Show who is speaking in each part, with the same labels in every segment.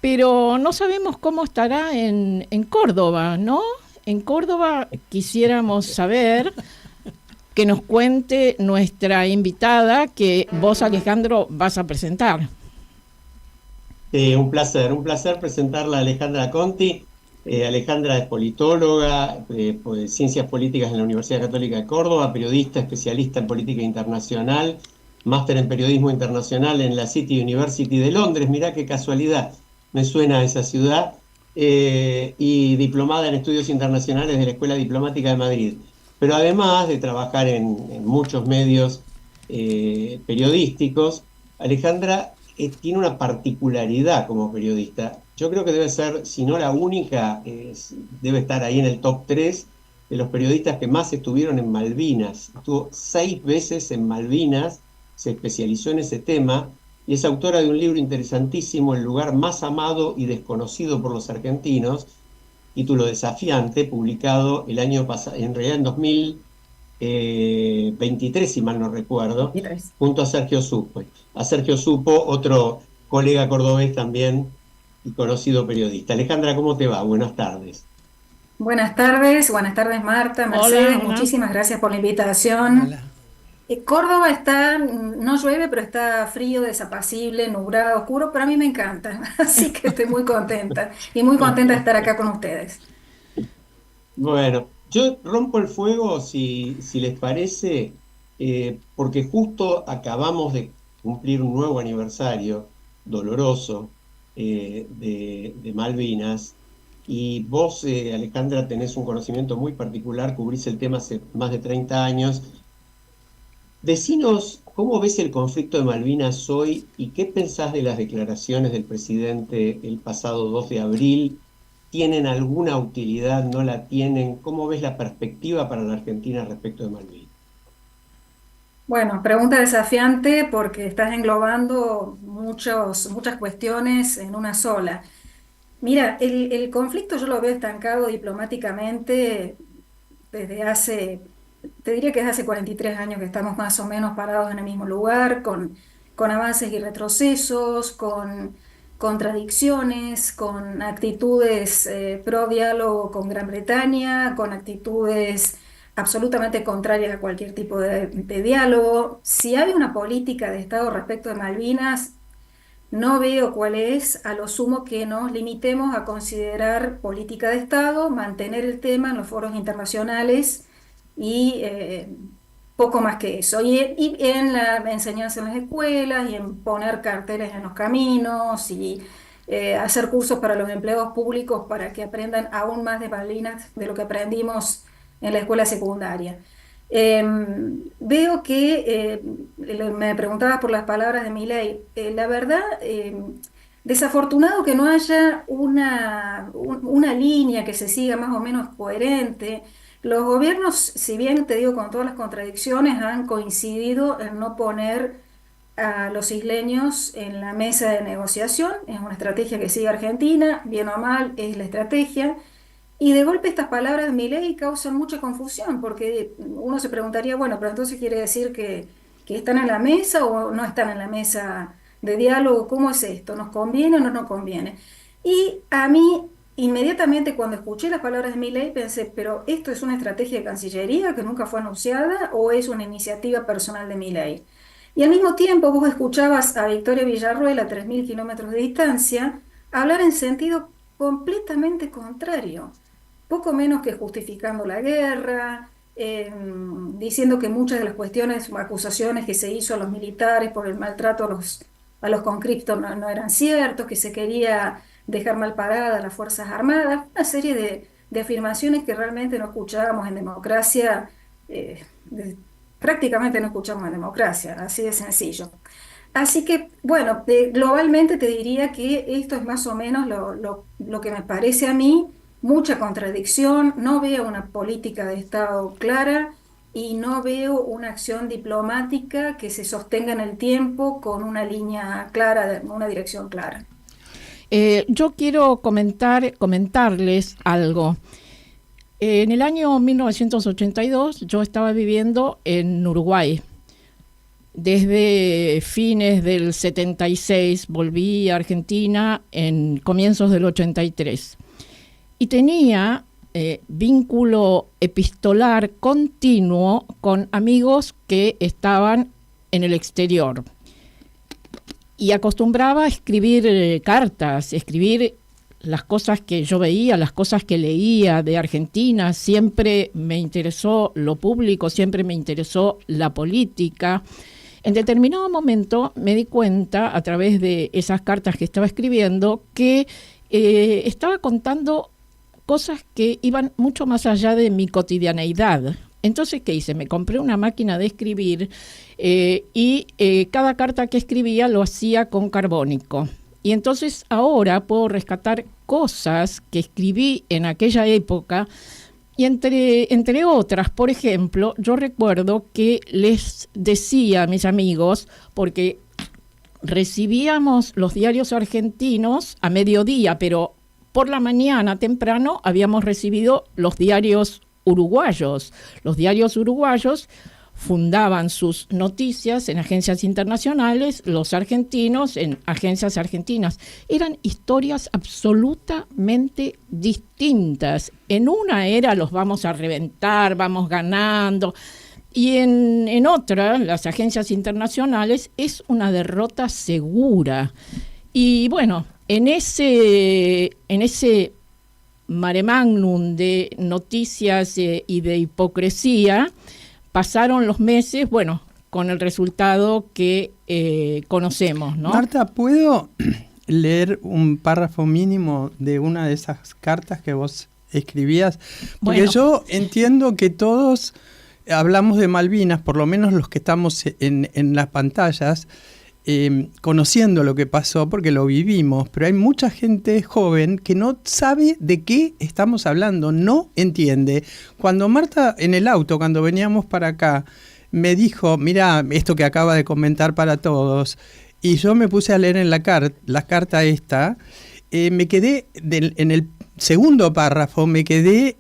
Speaker 1: pero no sabemos cómo estará en Córdoba, ¿no? En Córdoba quisiéramos saber que nos cuente nuestra invitada que vos, Alejandro, vas a presentar.
Speaker 2: Un placer presentarla a Alejandra Conti. Alejandra es politóloga, de Ciencias Políticas en la Universidad Católica de Córdoba, periodista especialista en política internacional, máster en periodismo internacional en la City University de Londres. Mirá qué casualidad, me suena a esa ciudad. Y diplomada en estudios internacionales de la Escuela Diplomática de Madrid. Pero además de trabajar en muchos medios periodísticos, Alejandra tiene una particularidad como periodista. Yo creo que debe ser, si no la única, debe estar ahí en el top 3 de los periodistas que más estuvieron en Malvinas. Estuvo 6 veces en Malvinas, se especializó en ese tema y es autora de un libro interesantísimo, El lugar más amado y desconocido por los argentinos, título desafiante, publicado el año pasado, en realidad en 2023, si mal no recuerdo,
Speaker 3: 23.
Speaker 2: junto a Sergio Supo. A Sergio Supo, otro colega cordobés también y conocido periodista. Alejandra, ¿cómo te va? Buenas tardes.
Speaker 3: Buenas tardes Marta,
Speaker 1: Hola,
Speaker 3: Mercedes,
Speaker 1: hola.
Speaker 3: muchísimas gracias por la invitación.
Speaker 4: Hola.
Speaker 3: Córdoba está, no llueve, pero está frío, desapacible, nublado, oscuro, pero a mí me encanta, así que estoy muy contenta y muy contenta de estar acá con ustedes.
Speaker 2: Bueno, yo rompo el fuego si les parece, porque justo acabamos de cumplir un nuevo aniversario doloroso de Malvinas, y vos, Alejandra, tenés un conocimiento muy particular, cubrís el tema hace más de 30 años. Decinos, ¿cómo ves el conflicto de Malvinas hoy y qué pensás de las declaraciones del presidente el pasado 2 de abril? ¿Tienen alguna utilidad? ¿No la tienen? ¿Cómo ves la perspectiva para la Argentina respecto de Malvinas?
Speaker 3: Bueno, pregunta desafiante porque estás englobando muchas cuestiones en una sola. Mira, el conflicto yo lo veo estancado diplomáticamente desde hace, te diría que desde hace 43 años que estamos más o menos parados en el mismo lugar, con avances y retrocesos, con contradicciones, con actitudes pro diálogo con Gran Bretaña, con actitudes absolutamente contrarias a cualquier tipo de diálogo. Si hay una política de Estado respecto de Malvinas, no veo cuál es, a lo sumo que nos limitemos a considerar política de Estado, mantener el tema en los foros internacionales y poco más que eso. Y en la enseñanza en las escuelas y en poner carteles en los caminos y hacer cursos para los empleados públicos para que aprendan aún más de Malvinas de lo que aprendimos en la escuela secundaria. Veo que me preguntabas por las palabras de Milei. La verdad, desafortunado que no haya una línea que se siga más o menos coherente. Los gobiernos, si bien te digo con todas las contradicciones, han coincidido en no poner a los isleños en la mesa de negociación. Es una estrategia que sigue Argentina, bien o mal, es la estrategia. Y de golpe estas palabras de Milei causan mucha confusión, porque uno se preguntaría, bueno, pero entonces quiere decir que están en la mesa o no están en la mesa de diálogo. ¿Cómo es esto? ¿Nos conviene o no nos conviene? Y a mí, inmediatamente cuando escuché las palabras de Milei, pensé, pero ¿esto es una estrategia de Cancillería que nunca fue anunciada o es una iniciativa personal de Milei? Y al mismo tiempo vos escuchabas a Victoria Villarruel a 3.000 kilómetros de distancia hablar en sentido completamente contrario, poco menos que justificando la guerra, diciendo que muchas de las cuestiones o acusaciones que se hizo a los militares por el maltrato a los conscriptos no eran ciertos, que se quería dejar mal parada a las Fuerzas Armadas, una serie de afirmaciones que realmente no escuchábamos en democracia, prácticamente no escuchamos en democracia, así de sencillo. Así que, bueno, globalmente te diría que esto es más o menos lo que me parece a mí, mucha contradicción, no veo una política de Estado clara y no veo una acción diplomática que se sostenga en el tiempo con una línea clara, una dirección clara.
Speaker 1: Yo quiero comentarles algo. En el año 1982 yo estaba viviendo en Uruguay. desde fines del 76, volví a Argentina en comienzos del 83. Y tenía vínculo epistolar continuo con amigos que estaban en el exterior. Y acostumbraba a escribir cartas, escribir las cosas que yo veía, las cosas que leía de Argentina. Siempre me interesó lo público, siempre me interesó la política. En determinado momento me di cuenta, a través de esas cartas que estaba escribiendo, que estaba contando cosas que iban mucho más allá de mi cotidianeidad. Entonces, ¿qué hice? Me compré una máquina de escribir y cada carta que escribía lo hacía con carbónico. Y entonces ahora puedo rescatar cosas que escribí en aquella época y entre otras, por ejemplo, yo recuerdo que les decía a mis amigos, porque recibíamos los diarios argentinos a mediodía, pero por la mañana temprano habíamos recibido los diarios uruguayos. Los diarios uruguayos fundaban sus noticias en agencias internacionales, los argentinos en agencias argentinas. Eran historias absolutamente distintas. En una era los vamos a reventar, vamos ganando, y en otra, las agencias internacionales, es una derrota segura. Y bueno, en ese mare magnum de noticias y de hipocresía, pasaron los meses, bueno, con el resultado que conocemos, ¿no?
Speaker 4: Marta, ¿puedo leer un párrafo mínimo de una de esas cartas que vos escribías? Porque
Speaker 1: Bueno.
Speaker 4: yo entiendo que todos hablamos de Malvinas, por lo menos los que estamos en las pantallas, conociendo lo que pasó porque lo vivimos, pero hay mucha gente joven que no sabe de qué estamos hablando, no entiende. Cuando Marta en el auto, cuando veníamos para acá, me dijo, mira, esto que acaba de comentar para todos, y yo me puse a leer en la carta esta, me quedé, en el segundo párrafo, me quedé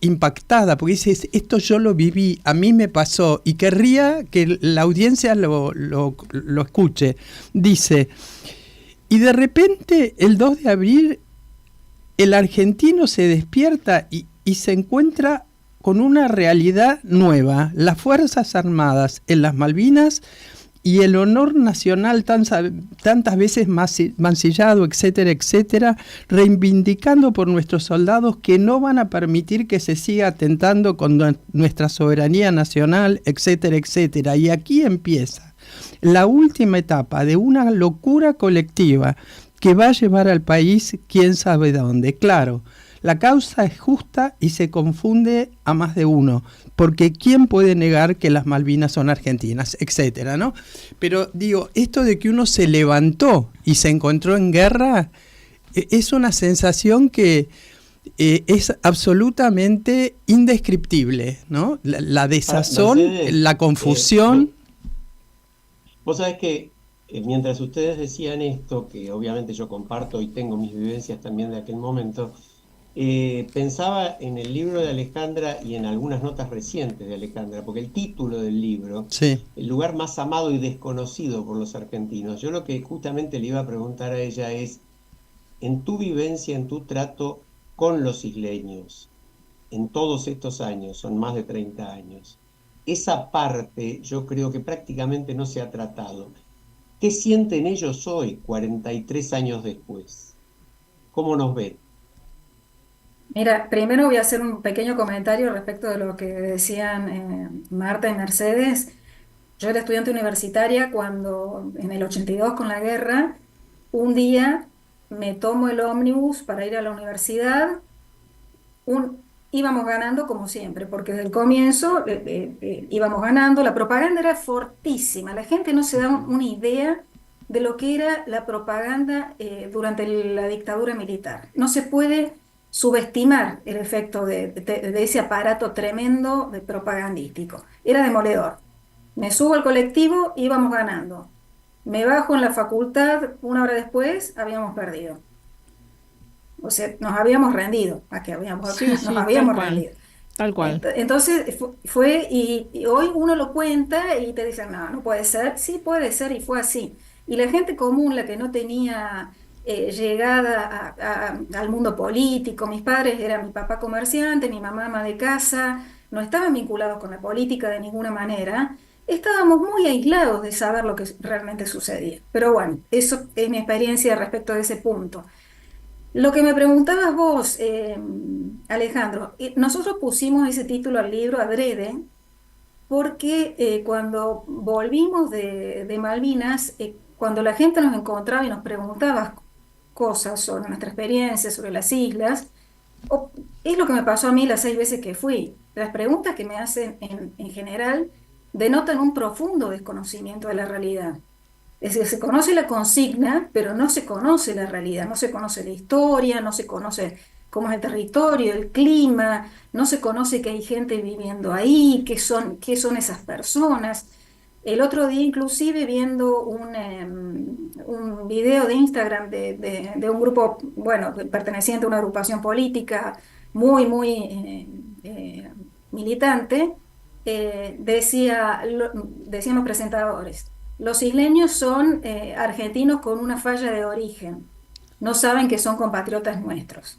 Speaker 4: impactada, porque dices, esto yo lo viví, a mí me pasó, y querría que la audiencia lo escuche. Dice, y de repente el 2 de abril el argentino se despierta y se encuentra con una realidad nueva. Las Fuerzas Armadas en las Malvinas y el honor nacional tantas veces mancillado, etcétera, etcétera, reivindicando por nuestros soldados que no van a permitir que se siga atentando con nuestra soberanía nacional, etcétera, etcétera. Y aquí empieza la última etapa de una locura colectiva que va a llevar al país quién sabe dónde. Claro, la causa es justa y se confunde a más de uno, porque ¿quién puede negar que las Malvinas son argentinas, etcétera, ¿no? Pero digo, esto de que uno se levantó y se encontró en guerra, es una sensación que es absolutamente indescriptible, ¿no? La desazón,
Speaker 2: Mercedes,
Speaker 4: la confusión.
Speaker 2: vos sabés que mientras ustedes decían esto, que obviamente yo comparto y tengo mis vivencias también de aquel momento, pensaba en el libro de Alejandra y en algunas notas recientes de Alejandra, porque el título del libro,
Speaker 4: Sí.
Speaker 2: El lugar más amado y desconocido por los argentinos, yo lo que justamente le iba a preguntar a ella es, en tu vivencia, en tu trato con los isleños, en todos estos años, son más de 30 años, esa parte yo creo que prácticamente no se ha tratado. ¿Qué sienten ellos hoy, 43 años después? ¿Cómo nos ven?
Speaker 3: Mira, primero voy a hacer un pequeño comentario respecto de lo que decían Marta y Mercedes. Yo era estudiante universitaria cuando, en el 82 con la guerra, un día me tomo el ómnibus para ir a la universidad. Íbamos ganando como siempre, porque desde el comienzo íbamos ganando, la propaganda era fortísima, la gente no se da una idea de lo que era la propaganda durante la dictadura militar. No se puede subestimar el efecto de ese aparato tremendo de propagandístico. Era demoledor. Me subo al colectivo, íbamos ganando. Me bajo en la facultad, una hora después, habíamos perdido. O sea, nos habíamos rendido. ¿A qué habíamos?
Speaker 1: Sí,
Speaker 3: Nos
Speaker 1: sí, tal
Speaker 3: habíamos
Speaker 1: cual.
Speaker 3: rendido.
Speaker 1: Tal cual.
Speaker 3: Entonces fue, y hoy uno lo cuenta y te dicen, no, no puede ser. Sí puede ser, y fue así. Y la gente común, la que no tenía llegada al mundo político, mis padres, eran mi papá comerciante, mi mamá ama de casa, no estaban vinculados con la política de ninguna manera, estábamos muy aislados de saber lo que realmente sucedía. Pero bueno, eso es mi experiencia respecto de ese punto. Lo que me preguntabas vos, Alejandro, nosotros pusimos ese título al libro adrede porque cuando volvimos de Malvinas, cuando la gente nos encontraba y nos preguntaba cosas sobre nuestra experiencia, sobre las islas, o- es lo que me pasó a mí las 6 veces que fui. Las preguntas que me hacen en general denotan un profundo desconocimiento de la realidad. Es decir, se conoce la consigna, pero no se conoce la realidad, no se conoce la historia, no se conoce cómo es el territorio, el clima, no se conoce que hay gente viviendo ahí, qué son esas personas. El otro día, inclusive, viendo un video de Instagram de un grupo, bueno, perteneciente a una agrupación política muy militante, decían los presentadores. Los isleños son argentinos con una falla de origen. No saben que son compatriotas nuestros.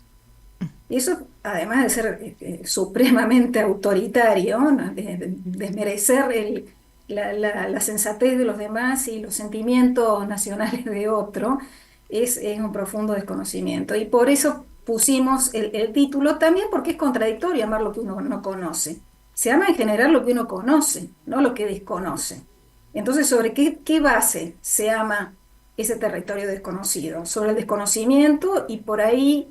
Speaker 3: Y eso, además de ser supremamente autoritario, ¿no? Desmerecer la sensatez de los demás y los sentimientos nacionales de otro, es un profundo desconocimiento. Y por eso pusimos el título, también porque es contradictorio amar lo que uno no conoce. Se ama en general lo que uno conoce, no lo que desconoce. Entonces, ¿sobre qué base se ama ese territorio desconocido? Sobre el desconocimiento y por ahí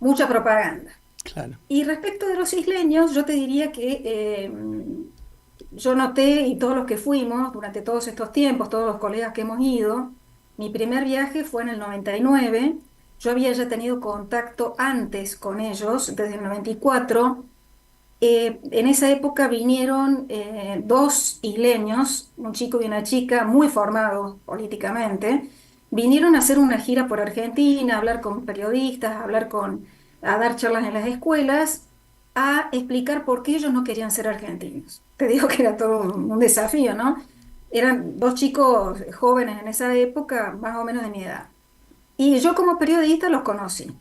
Speaker 3: mucha propaganda.
Speaker 4: Claro.
Speaker 3: Y respecto de los isleños, yo te diría que yo noté, y todos los que fuimos durante todos estos tiempos, todos los colegas que hemos ido, mi primer viaje fue en el 99. Yo había ya tenido contacto antes con ellos, desde el 94. En esa época vinieron dos isleños, un chico y una chica, muy formados políticamente. Vinieron a hacer una gira por Argentina, a hablar con periodistas, a dar charlas en las escuelas, a explicar por qué ellos no querían ser argentinos. Te digo que era todo un desafío, ¿no? Eran dos chicos jóvenes en esa época, más o menos de mi edad. Y yo como periodista los conocí.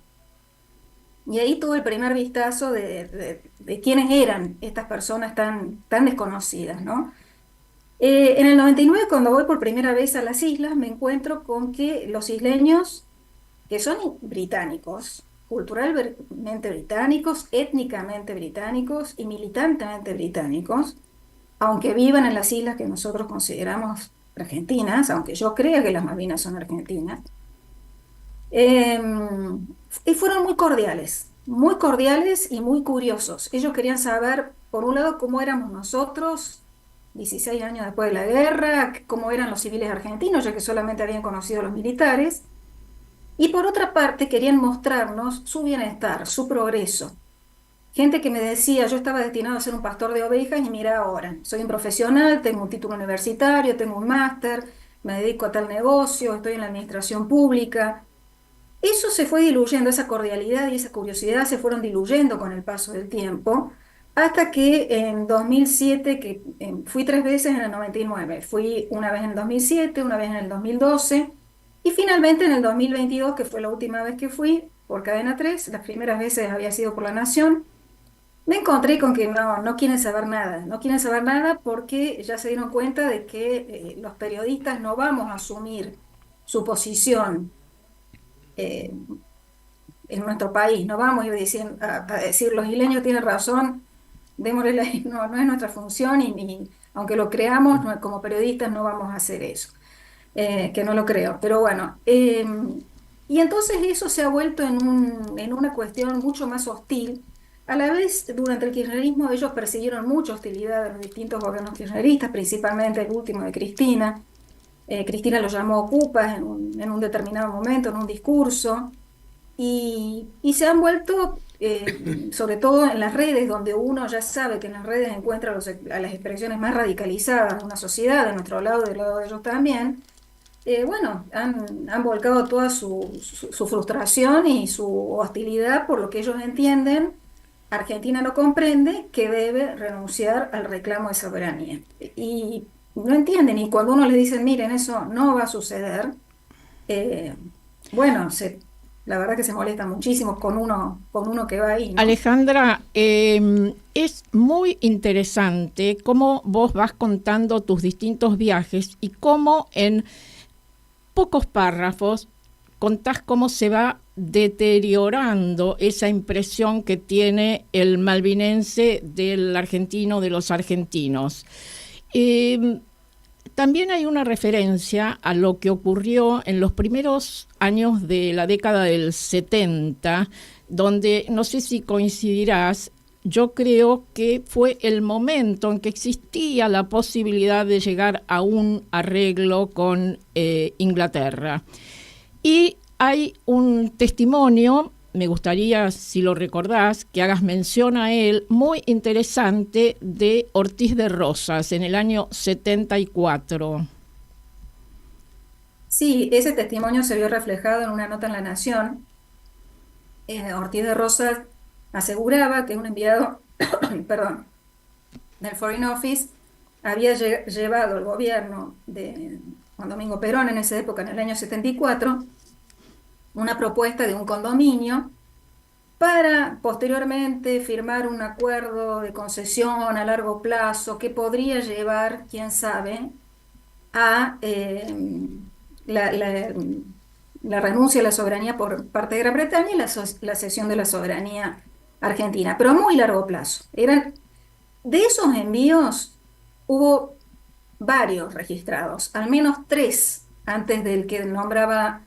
Speaker 3: Y ahí tuve el primer vistazo de quiénes eran estas personas tan desconocidas, ¿no? En el 99, cuando voy por primera vez a las islas, me encuentro con que los isleños, que son británicos, culturalmente británicos, étnicamente británicos y militantemente británicos, aunque vivan en las islas que nosotros consideramos argentinas, aunque yo crea que las Malvinas son argentinas, eh, y fueron muy cordiales y muy curiosos. Ellos querían saber, por un lado, cómo éramos nosotros, 16 años después de la guerra, cómo eran los civiles argentinos, ya que solamente habían conocido a los militares, y por otra parte querían mostrarnos su bienestar, su progreso. Gente que me decía, yo estaba destinado a ser un pastor de ovejas y mira ahora, soy un profesional, tengo un título universitario, tengo un máster, me dedico a tal negocio, estoy en la administración pública. Eso se fue diluyendo, esa cordialidad y esa curiosidad se fueron diluyendo con el paso del tiempo, hasta que en 2007, que fui 3 veces en el 99, fui una vez en el 2007, una vez en el 2012, y finalmente en el 2022, que fue la última vez que fui por Cadena 3, las primeras veces había sido por La Nación, me encontré con que no quieren saber nada, no quieren saber nada porque ya se dieron cuenta de que los periodistas no vamos a asumir su posición eh, en nuestro país. No vamos a ir diciendo, a decir los isleños tienen razón, démosle no es nuestra función y aunque lo creamos, como periodistas no vamos a hacer eso, que no lo creo. Pero bueno, y entonces eso se ha vuelto en una cuestión mucho más hostil. A la vez, durante el kirchnerismo, ellos persiguieron mucha hostilidad de los distintos gobiernos kirchneristas, principalmente el último de Cristina. Cristina lo llamó ocupas en un determinado momento, en un discurso, y se han vuelto, sobre todo en las redes, donde uno ya sabe que en las redes encuentra a las expresiones más radicalizadas de una sociedad, de nuestro lado y del lado de ellos también. Bueno, han volcado toda su frustración y su hostilidad por lo que ellos entienden Argentina no comprende que debe renunciar al reclamo de soberanía. Y no entienden, y cuando uno le dice, miren, eso no va a suceder, eh, bueno, la verdad que se molesta muchísimo con uno que va ahí, ¿no?
Speaker 1: Alejandra, es muy interesante cómo vos vas contando tus distintos viajes y cómo en pocos párrafos contás cómo se va deteriorando esa impresión que tiene el malvinense del argentino, de los argentinos. También hay una referencia a lo que ocurrió en los primeros años de la década del 70, donde, no sé si coincidirás, yo creo que fue el momento en que existía la posibilidad de llegar a un arreglo con Inglaterra. Y hay un testimonio, me gustaría, si lo recordás, que hagas mención a él, muy interesante, de Ortiz de Rosas en el año 74.
Speaker 3: Sí, ese testimonio se vio reflejado en una nota en La Nación. Ortiz de Rosas aseguraba que un enviado, perdón, del Foreign Office había llevado al gobierno de Juan Domingo Perón en esa época, en el año 74, una propuesta de un condominio para posteriormente firmar un acuerdo de concesión a largo plazo que podría llevar, quién sabe, a la, la- la renuncia a la soberanía por parte de Gran Bretaña y la cesión de la soberanía argentina, pero a muy largo plazo. De esos envíos hubo varios registrados, al menos 3 antes del que nombraba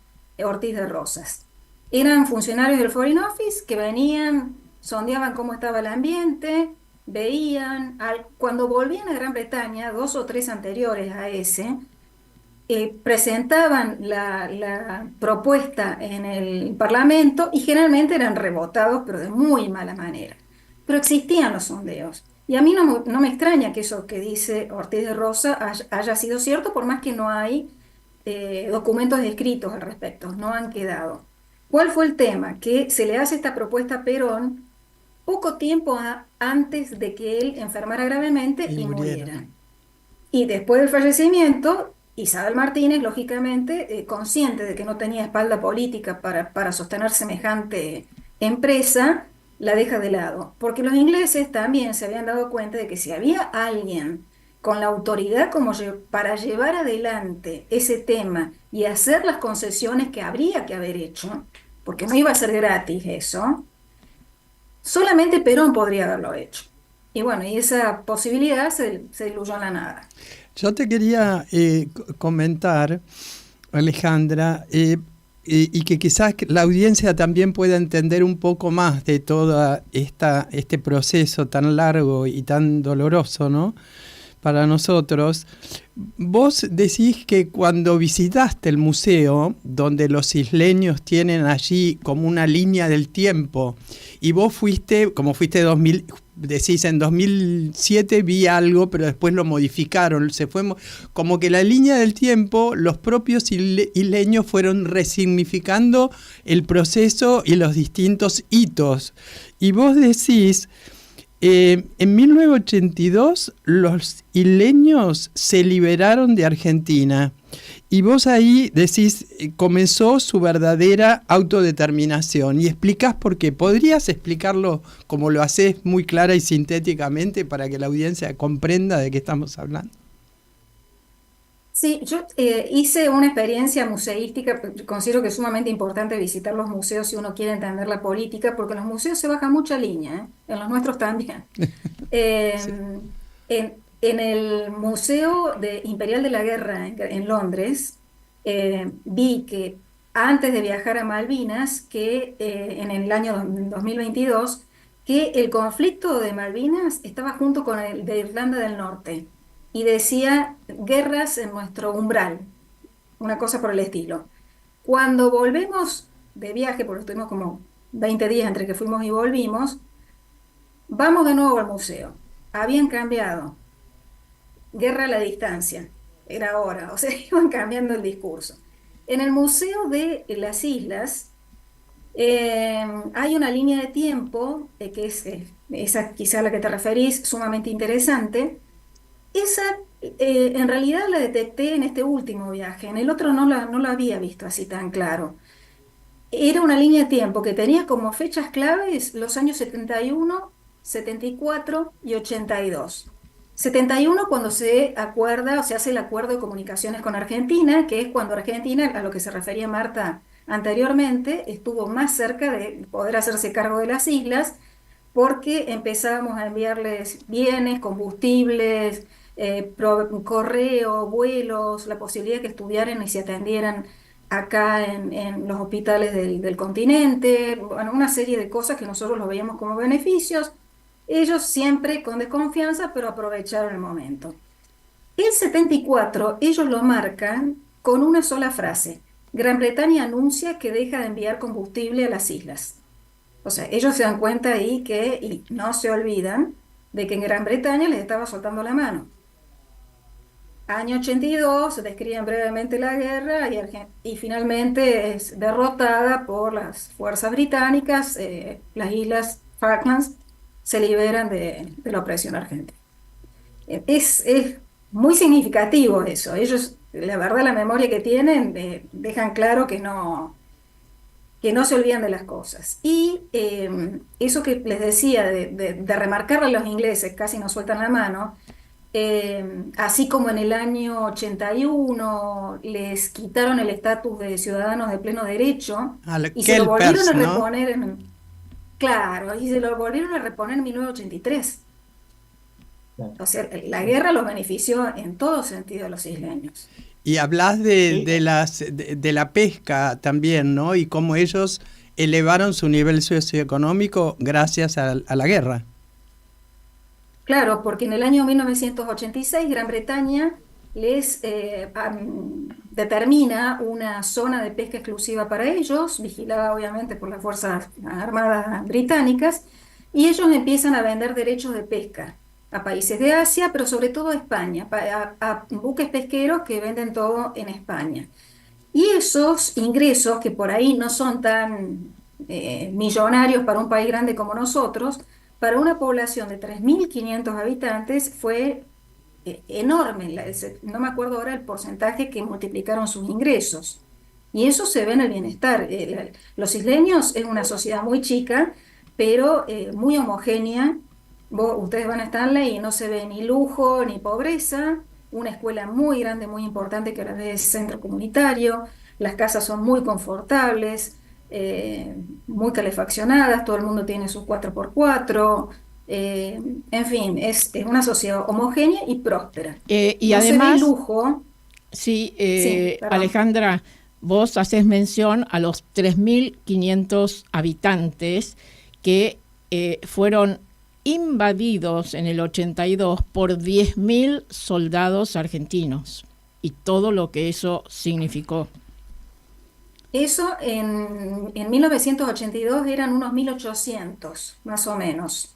Speaker 3: Ortiz de Rosas. Eran funcionarios del Foreign Office que venían, sondeaban cómo estaba el ambiente, veían, cuando volvían a Gran Bretaña, 2 o 3 anteriores a ese, presentaban la propuesta en el Parlamento y generalmente eran rebotados, pero de muy mala manera. Pero existían los sondeos. Y a mí no me extraña que eso que dice Ortiz de Rosa haya sido cierto, por más que no hay documentos escritos al respecto, no han quedado. ¿Cuál fue el tema? Que se le hace esta propuesta a Perón poco tiempo antes de que él enfermara gravemente
Speaker 4: Y
Speaker 3: y
Speaker 4: muriera.
Speaker 3: muriera. Y después del fallecimiento, Isabel Martínez, lógicamente, consciente de que no tenía espalda política para sostener semejante empresa, la deja de lado. Porque los ingleses también se habían dado cuenta de que si había alguien con la autoridad como para llevar adelante ese tema y hacer las concesiones que habría que haber hecho, porque no iba a ser gratis eso, solamente Perón podría haberlo hecho. Y bueno, y esa posibilidad se diluyó en la nada.
Speaker 4: Yo te quería comentar, Alejandra, y que quizás la audiencia también pueda entender un poco más de todo este proceso tan largo y tan doloroso, ¿no?, para nosotros. Vos decís que cuando visitaste el museo, donde los isleños tienen allí como una línea del tiempo, y vos fuiste, como fuiste decís en 2007 vi algo, pero después lo modificaron, como que la línea del tiempo, los propios isleños fueron resignificando el proceso y los distintos hitos. Y vos decís, en 1982 los isleños se liberaron de Argentina y vos ahí decís comenzó su verdadera autodeterminación y explicás por qué. ¿Podrías explicarlo como lo haces muy clara y sintéticamente para que la audiencia comprenda de qué estamos hablando?
Speaker 3: Sí, yo hice una experiencia museística, considero que es sumamente importante visitar los museos si uno quiere entender la política, porque en los museos se baja mucha línea, ¿eh? En los nuestros también. Eh,
Speaker 4: Sí.
Speaker 3: en el Museo Imperial de la Guerra en Londres, vi que antes de viajar a Malvinas, que en el año 2022, que el conflicto de Malvinas estaba junto con el de Irlanda del Norte y decía guerras en nuestro umbral, una cosa por el estilo. Cuando volvemos de viaje, porque estuvimos como 20 días entre que fuimos y volvimos, vamos de nuevo al museo. Habían cambiado, guerra a la distancia, era ahora, o sea, iban cambiando el discurso. En el Museo de las Islas, Hay una línea de tiempo, que es esa quizá a la que te referís, sumamente interesante. Esa en realidad la detecté en este último viaje, en el otro no la había visto así tan claro. Era una línea de tiempo que tenía como fechas claves los años 71, 74 y 82. 71 cuando se acuerda o se hace el acuerdo de comunicaciones con Argentina, que es cuando Argentina, a lo que se refería Marta anteriormente, estuvo más cerca de poder hacerse cargo de las islas porque empezábamos a enviarles bienes, combustibles, correo, vuelos, la posibilidad de que estudiaran y se atendieran acá en los hospitales del continente, bueno, una serie de cosas que nosotros lo veíamos como beneficios. Ellos siempre con desconfianza, pero aprovecharon el momento. El 74, ellos lo marcan con una sola frase. Gran Bretaña anuncia que deja de enviar combustible a las islas. O sea, ellos se dan cuenta ahí y no se olvidan de que en Gran Bretaña les estaba soltando la mano. Año 82, se describen brevemente la guerra y finalmente es derrotada por las fuerzas británicas. Las islas Falklands se liberan de la opresión argentina. Es muy significativo eso. Ellos, la verdad, la memoria que tienen, dejan claro que no se olvidan de las cosas. Y eso que les decía de remarcarle a los ingleses, casi nos sueltan la mano, así como en el año 81 les quitaron el estatus de ciudadanos de pleno derecho
Speaker 4: A la
Speaker 3: y se lo volvieron
Speaker 4: Kelpers,
Speaker 3: a
Speaker 4: ¿no?
Speaker 3: reponer claro, y se lo volvieron a reponer en 1983.
Speaker 2: Claro.
Speaker 3: O sea, la guerra los benefició en todo sentido a los isleños.
Speaker 4: Y hablas de,
Speaker 2: Sí,
Speaker 4: de la pesca también, ¿no? Y cómo ellos elevaron su nivel socioeconómico gracias a la guerra.
Speaker 3: Claro, porque en el año 1986 Gran Bretaña les determina una zona de pesca exclusiva para ellos, vigilada obviamente por las Fuerzas Armadas británicas, y ellos empiezan a vender derechos de pesca a países de Asia, pero sobre todo a España, a buques pesqueros que venden todo en España. Y esos ingresos, que por ahí no son tan millonarios para un país grande como nosotros, para una población de 3.500 habitantes fue enorme. No me acuerdo ahora el porcentaje que multiplicaron sus ingresos. Y eso se ve en el bienestar. Los isleños es una sociedad muy chica, pero muy homogénea. Ustedes van a Stanley y no se ve ni lujo ni pobreza. Una escuela muy grande, muy importante que a la vez es centro comunitario. Las casas son muy confortables, muy calefaccionadas. Todo el mundo tiene sus 4x4. En fin, es una sociedad homogénea y próspera.
Speaker 1: Y
Speaker 3: No se ve
Speaker 1: además,
Speaker 3: lujo.
Speaker 1: sí,
Speaker 3: Sí, perdón.
Speaker 1: Alejandra, vos haces mención a los 3.500 habitantes que fueron invadidos en el 82 por 10.000 soldados argentinos y todo lo que eso significó.
Speaker 3: Eso en 1982 eran unos 1.800 más o menos.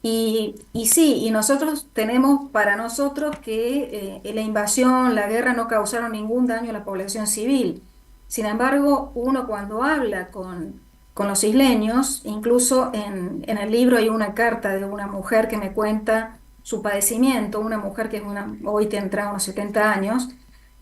Speaker 3: Y sí, y nosotros tenemos para nosotros que la invasión, la guerra no causaron ningún daño a la población civil. Sin embargo, uno cuando habla con los isleños, incluso en el libro hay una carta de una mujer que me cuenta su padecimiento, una mujer que hoy tendrá unos 70 años,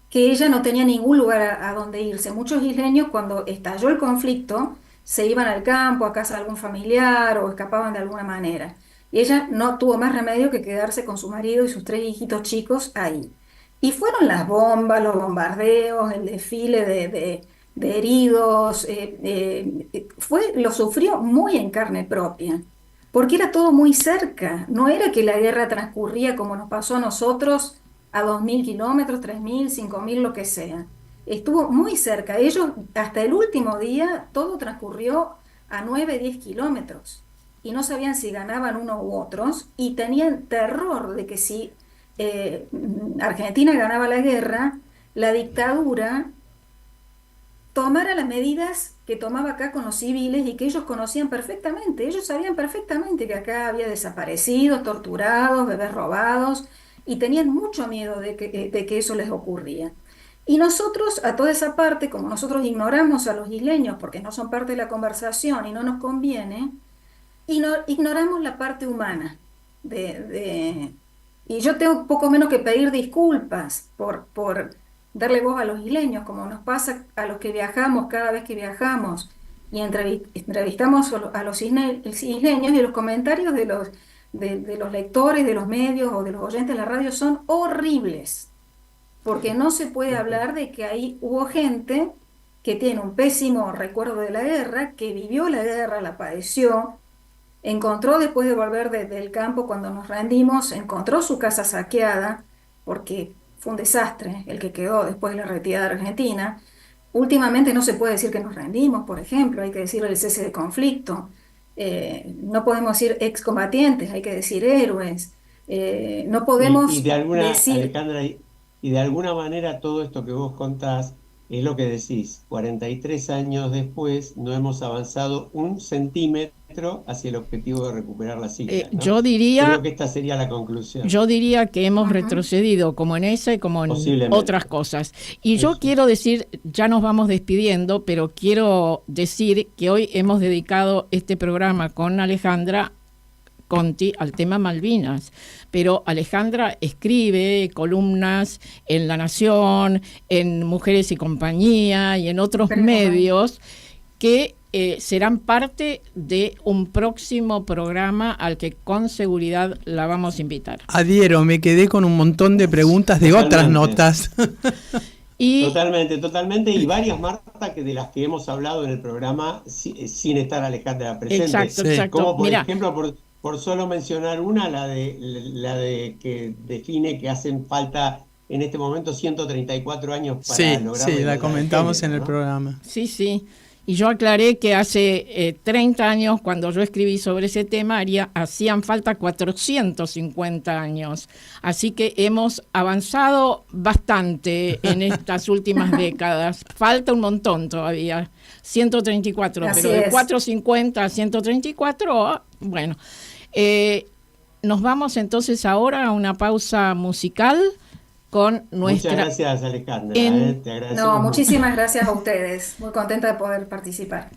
Speaker 3: que ella no tenía ningún lugar a donde irse. Muchos isleños cuando estalló el conflicto se iban al campo, a casa de algún familiar o escapaban de alguna manera. Y ella no tuvo más remedio que quedarse con su marido y sus 3 hijitos chicos ahí. Y fueron las bombas, los bombardeos, el desfile de heridos, lo sufrió muy en carne propia, porque era todo muy cerca, no era que la guerra transcurría como nos pasó a nosotros a 2.000 kilómetros, 3.000, 5.000, lo que sea. Estuvo muy cerca. Ellos, hasta el último día, todo transcurrió a 9, 10 kilómetros. Y no sabían si ganaban unos u otros. Y tenían terror de que si Argentina ganaba la guerra, la dictadura tomara las medidas que tomaba acá con los civiles y que ellos conocían perfectamente. Ellos sabían perfectamente que acá había desaparecidos, torturados, bebés robados, y tenían mucho miedo de que eso les ocurría. Y nosotros, a toda esa parte, como nosotros ignoramos a los isleños porque no son parte de la conversación y no nos conviene, ignoramos la parte humana. Y yo tengo poco menos que pedir disculpas por darle voz a los isleños, como nos pasa a los que viajamos cada vez que viajamos y entrevistamos a los isleños, y los comentarios de los lectores, de los medios o de los oyentes de la radio son horribles, porque no se puede hablar de que ahí hubo gente que tiene un pésimo recuerdo de la guerra, que vivió la guerra, la padeció, encontró después de volver del campo cuando nos rendimos, encontró su casa saqueada, porque fue un desastre el que quedó después de la retirada de Argentina. Últimamente no se puede decir que nos rendimos, por ejemplo, hay que decir el cese de conflicto. No podemos decir excombatientes, hay que decir héroes. No
Speaker 2: Y
Speaker 3: podemos
Speaker 2: de alguna,
Speaker 3: decir...
Speaker 2: Alejandra, y de alguna manera todo esto que vos contás es lo que decís. 43 años después no hemos avanzado un centímetro hacia el objetivo de recuperar las islas, ¿no? Creo que esta sería la conclusión.
Speaker 1: Yo diría que hemos
Speaker 3: Ujú.
Speaker 1: retrocedido como en esa y como en
Speaker 2: Posiblemente.
Speaker 1: otras cosas. Y yo
Speaker 2: Eso.
Speaker 1: quiero decir, ya nos vamos despidiendo, pero quiero decir que hoy hemos dedicado este programa con Alejandra Conti al tema Malvinas, pero Alejandra escribe columnas en La Nación, en Mujeres y Compañía y en otros medios que serán parte de un próximo programa al que con seguridad la vamos a invitar.
Speaker 4: Adhiero, me quedé con un montón de preguntas de otras notas.
Speaker 1: Y
Speaker 2: Totalmente, y varias, Marta, que de las que hemos hablado en el programa sin estar Alejandra presente.
Speaker 1: exacto.
Speaker 2: Como por
Speaker 1: Mira,
Speaker 2: ejemplo, por solo mencionar una, la de que define que hacen falta en este momento 134 años para lograr
Speaker 4: Sí, la
Speaker 2: igualdad de
Speaker 4: comentamos
Speaker 2: género,
Speaker 4: en el
Speaker 2: ¿no?
Speaker 4: programa.
Speaker 1: sí. Y yo aclaré que hace 30 años, cuando yo escribí sobre ese tema, hacían falta 450 años. Así que hemos avanzado bastante en estas últimas décadas. Falta un montón todavía. 134,
Speaker 3: Así
Speaker 1: pero de
Speaker 3: es.
Speaker 1: 450 a 134, bueno. Nos vamos entonces ahora a una pausa musical con nuestra...
Speaker 2: Muchas gracias, Alejandra. Te agradecemos
Speaker 3: No,
Speaker 2: mucho.
Speaker 3: muchísimas gracias a ustedes. Muy contenta de poder participar.